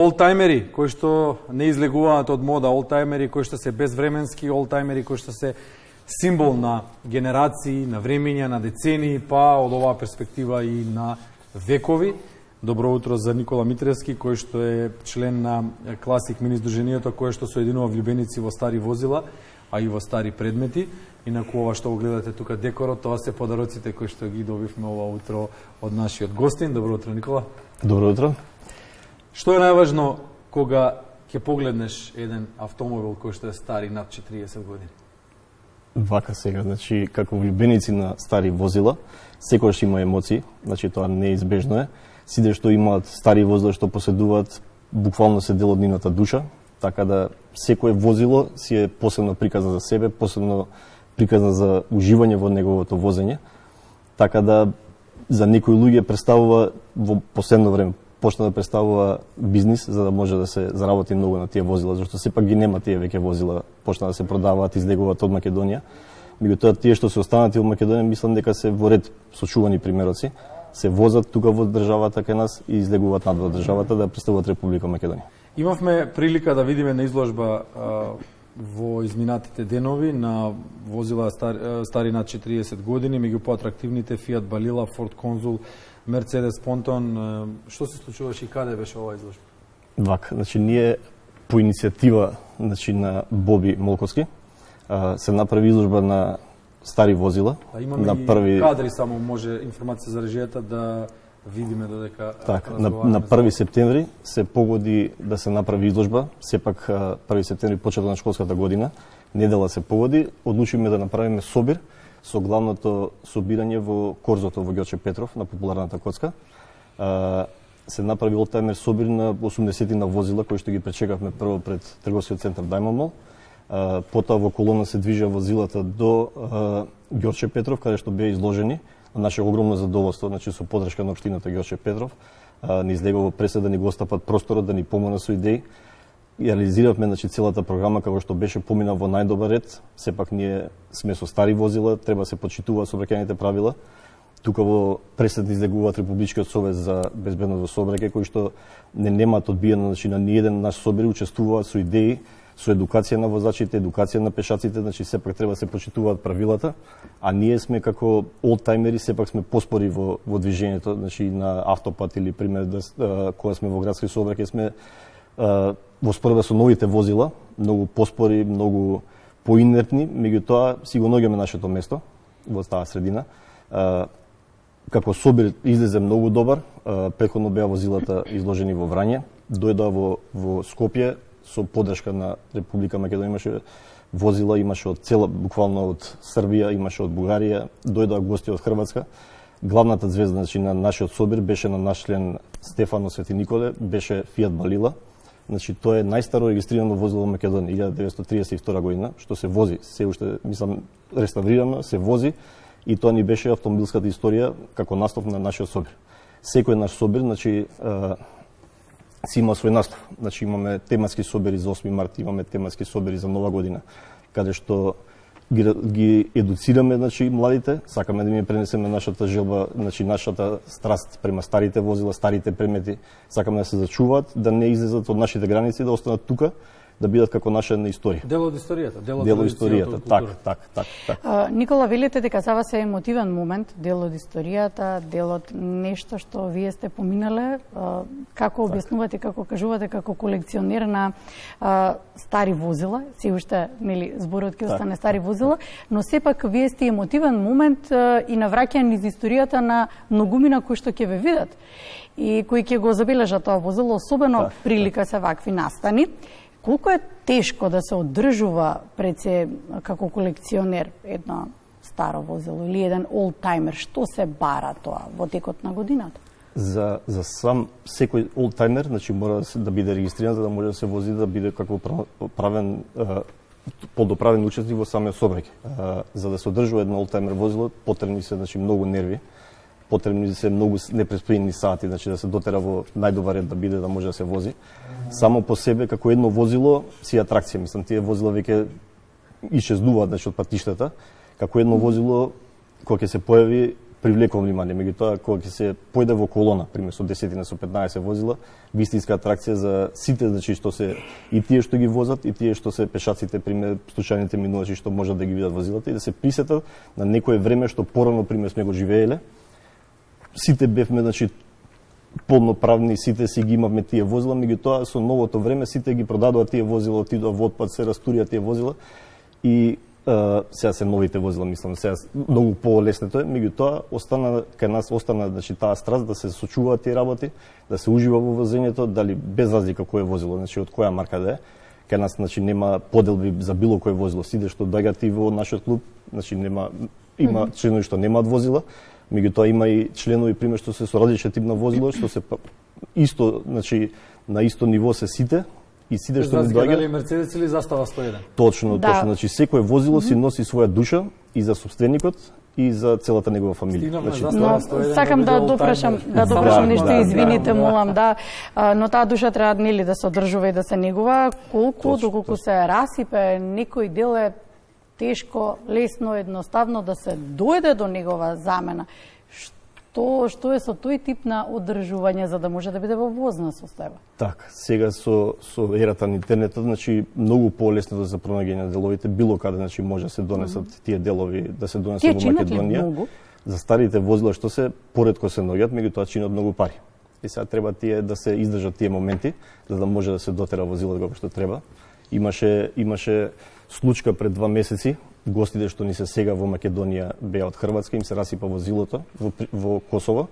Олтајмери кои што не излегуваат од мода, олтајмери кои што се безвременски, олтајмери кои што се символ на генерации, на времења, на децении, па од оваа перспектива и на векови. Добро утро за Никола Митревски, кој што е член на Класик мини здруженијето, кое што соединува влюбеници во стари возила, а и во стари предмети. Инаку ова што го гледате тука декорот, тоа се подароците кои што ги добивме ова утро од нашиот гостин. Добро утро, Никола. Добро утро. Што е најважно кога ќе погледнеш еден автомобил кој што е стари над 40 години? Вака сега, значи, како влюбеници на стари возила, секогаш има емоции, значи тоа неизбежно е. Сите што имаат стари возила што поседуваат, буквално се дел од нивната душа, така да секое возило си е посебно приказна за себе, посебно приказна за уживање во неговото возење. Така да за некои луѓе представува во последно време почна да представува бизнис за да може да се заработи многу на тие возила, зашто сепак ги нема тие веќе возила, почна да се продаваат, излегуваат од Македонија. Меѓутоа тие што се останати од Македонија, мислам дека се во ред сочувани примероци, се возат тука во државата кај нас и излегуваат надвор државата да представуваат Република Македонија. Имавме прилика да видиме на изложба во изминатите денови на возила стари над 40 години, меѓу поатрактивните Fiat Balila, Ford Consul, Mercedes Ponton. Што се случуваше и каде беше оваа изложба? Вака, значи ние по иницијатива на Боби Молковски се направи изложба на стари возила. Имаме на први кадри, само може информација за режијата да видиме додека така, на 1 септември се погоди да се направи изложба, сепак 1 септември почеток на школската година, недела се погоди, одлучивме да направиме собир со главното собирање во Корзото во Ѓорче Петров на популарната коцка. Се направи олтајмер собир на 80 на возила кои што ги пречекавме прво пред трговскиот центар Diamond Mall. Потоа во колона се движеа возилата до Ѓорче Петров, каде што беа изложени. Наше огромно задоволство, значи со подршка на општината Ѓорче Петров, ни излегува пресед да ни го остапат просторот, да ни помогна со идеи. Реализиравме значи целата програма како што беше помина во најдобар ред. Сепак ние сме со стари возила, треба се почитуваат сообраќајните правила. Тука во пресед ни излегуваат Републичкиот совет за безбедност во сообраќај, кои што не немаат одбиено значи на ниеден наш собир, учествуваат со идеи, со едукација на возачите, едукација на пешаците, значи сепак треба да се почитуваат правилата, а ние сме како олтајмери, сепак сме поспори во движењето, значи на автопат или пример кога сме во градски сообраќај сме во споредба со новите возила, многу поспори, многу поинертни, меѓутоа си го наоѓаме нашето место во таа средина. Како собир излезе многу добар, претходно беа возилата изложени во Врање, дојдоа во Скопје со поддршка на Република Македонија, имаше возила, имаше од цела, буквално од Србија, имаше од Бугарија, дојдоа гости од Хрватска. Главната звезда значи на нашиот собир беше на наш член Стефано Свети Николе, беше Fiat Balila. Значи тоа е најстаро регистрирано возило во Македонија, 1932 година, што се вози, се уште мислам реставрирано, се вози и тоа ни беше автомобилската историја како настав на нашиот собир. Секој наш собир, значи си има свој настав. Значи имаме тематски собери за 8 март, имаме тематски собери за Нова година, каде што ги едуцираме значи младите, сакаме да им пренесеме нашата желба, значи нашата страст према старите возила, старите предмети, сакаме да се зачуваат, да не излезат од нашите граници, да останат тука, да бидат како наша историја. Дел од историјата, дел од историјата. Так. Никола, велите дека за вас е емотивен момент, дел од историјата, дел од нешто што вие сте поминале. Како објаснувате, како кажувате како колекционер на стари возила, се уште нели зборот ќе остане стари возила, но сепак вие сте емотивен момент и навраќање низ историјата на многумина кои што ќе ве видат и кои ќе го забележат тоа возило, особено прилика се вакви настани. Колку е тешко да се одржува пред се како колекционер едно старо возило или еден олтајмер? Што се бара тоа во текот на годината? За сам секој олтајмер, значи мора да биде регистриран за да може да се вози, да биде како правен подоправен учесник во самиот сообраќај. За да се одржува едно олтајмер возило, потребни се значи многу нерви, потребни се многу непреспиени сати, значи да се дотера во најдобар ред да биде да може да се вози. Само по себе како едно возило си атракција, мислам тие возила веќе исчезнуваат значи од патиштата, како едно возило кога ќе се појави привлекува внимание. Меѓутоа, кога ќе се појде во колона, пример со 10 со 15 возила, вистинска атракција за сите, значи што се и тие што ги возат, и тие што се пешаците, пример случајните минувачи што можат да ги видат возилата и да се присетат на некое време што порано, пример, сме го живееле. Сите бевме, значи, полноправни, сите си ги имавме тие возила, меѓутоа со новото време сите ги продадоа тие возила, отидоа во отпад, се растурија тие возила и сега се новите возила, мислам, сега многу полеснето е, меѓутоа остана кај нас значи таа страст да се сочуваат тие работи, да се ужива во возењето, дали без разлика кое возило, значи од која марка да е. Кај нас значи нема поделби за било кое возило, сиде што доаѓаат и во нашиот клуб, значи има членови што немаат возила, меѓутоа има и членови пример што се со различен тип на возило, што се исто, значи на исто ниво се сите. И сите што ни доаѓаат. Дали Мерцедес или Застава 101? Точно, значи секое возило си носи своја душа и за собственикот и за целата негова фамилија. Значи, сакам да допрашам нешто, извините, молам, но таа душа треба нели да се одржува и да се негува, доколку се расипе некој дел е тешко, лесно, едноставно да се дојде до негова замена. Што е со тој тип на одржување за да може да биде во возна состојба? Така, сега со ерата на интернетот, значи многу полесно за пронаѓање на деловите, било каде значи може да се донесат тие делови, да се донесат во Македонија. За старите возила што се поретко се наоѓаат, меѓутоа чинат многу пари. И сега треба тие да се издржат тие моменти за да може да се дотера возилото како што треба. Имаше случка пред 2 месеци. Гостите што ни се сега во Македонија беа од Хрватска, им се расипа возилото во Косово,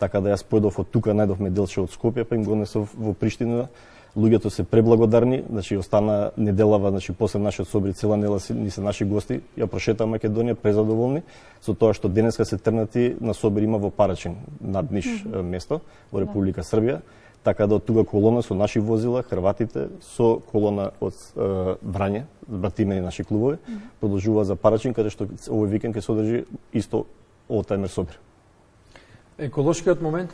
така да јас појдов од тука, најдовме делче од Скопје, па им го несов во Приштина. Луѓето се преблагодарни, значи остана неделава, значи после нашиот собир цела недела ни се наши гости, ја прошетаа Македонија презадоволни со тоа што денеска се тргнати на собир има во Парачин, над Ниш место во Република Србија. Така да од тука колона со наши возила, хрватите, со колона од Врање, братимени наши клубови, продолжува за Парачин, каде што овој викенд ќе се одржи исто олтајмер собир. Еколошкиот момент?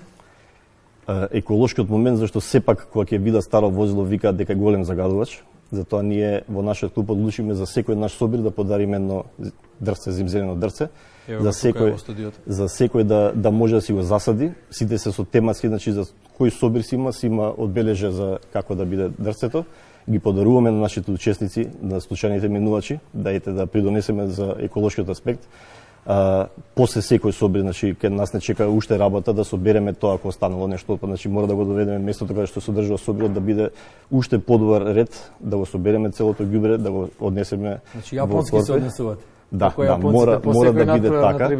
Еколошкиот момент, зашто сепак кога ќе видат старо возило викаат дека е голем загадувач, затоа ние во нашиот клуб одлучиме за секој наш собир да подариме едно дрвце, зимзелено дрвце, за секој да може да си го засади. Сите се со тематски, значи за кој собир си има одбележа за како да биде дрвцето. Ги подаруваме на нашите учесници, на случајните минувачи, да придонесеме за еколошкиот аспект. После секој собир, значи кај нас не чека уште работа да собереме тоа ако останало нешто, значи мора да го доведеме местото каде што се одржува собирот да биде уште подобар ред, да го собереме целото ѓубре, да го однесеме. Значи јапонски се однесуваат. Да, мора да биде така,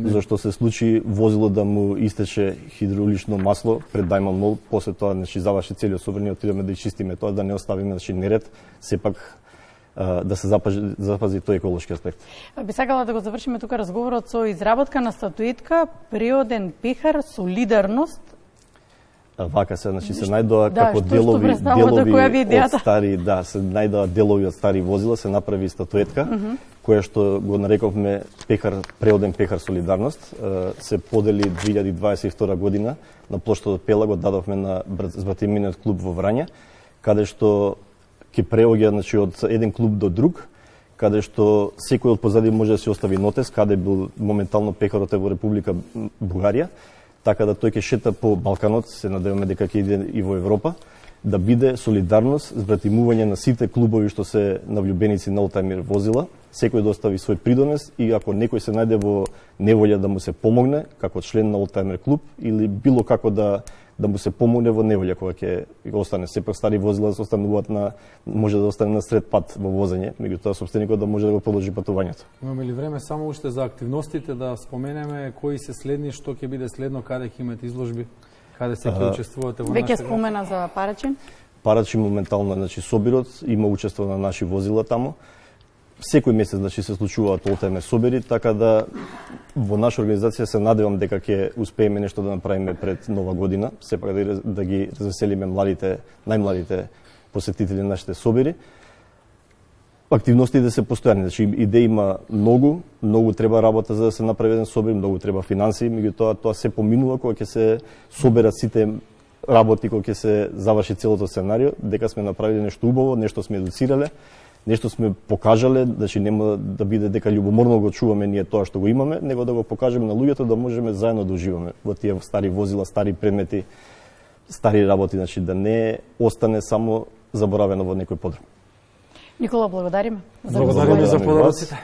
зашто се случи возило да му истече хидравлично масло пред Даймон Мол, после тоа значи заврши целиот собир, ние отидеме да изчистиме тоа, да не оставиме значи неред, сепак да се запази тој еколошки аспект. Би сакала да го завршиме тука разговорот со изработка на статуетка Преоден пехар солидарност. Вака се, значи се најдоа како делови од стари, се најдоа делови од стари возила, се направи статуетка, која што го нарековме Преоден пехар солидарност, се подели 2022 година на плоштадот Пела, го дадовме на братиминиот клуб во Врање, каде што ќе преоѓа значи од еден клуб до друг, каде што секој од позади може да си остави нотес каде бил моментално пехарот во Република Бугарија, така да тој ќе шета по Балканот, се надеваме дека ќе иде и во Европа, да биде солидарност, збратимување на сите клубови што се нављубеници на олтајмер возила, секој да остави свој придонес и ако некој се најде во неволја да му се помогне, како член на олтајмер клуб или било како да му се помогне во неволја кога ќе остане. Сепак стари возила остануваат може да остане на сред пат во возење, меѓутоа собственикот да може да го продолжи патувањето. Имаме ли време само уште за активностите да споменеме кои се следни, што ќе биде следно, каде ќе имате изложби, каде се ќе учествувате во нашата? Веќе спомена за Парачин. Парачин моментално значи собирот има учество на наши возила таму. Секој месец значи се случуваат олтајмер собери, така да во наша организација се надевам дека ќе успееме нешто да направиме пред нова година, сепак да ги развеселиме најмладите посетители на нашите собери. Активностите се постојани, значи идеи има многу треба работа за да се направи еден собир, многу треба финансии, меѓутоа тоа се поминува кога ќе се соберат сите работи, кога ќе се заврши целото сценарио, дека сме направиле нешто убаво, нешто сме едуцирале, нешто сме покажале, значи нема да биде дека љубоморно го чуваме ние тоа што го имаме, него да го покажеме на луѓето да можеме заедно да уживаме во тие стари возила, стари предмети, стари работи, значи да не остане само заборавено во некој подрум. Никола, благодариме. Благодариме за подароците.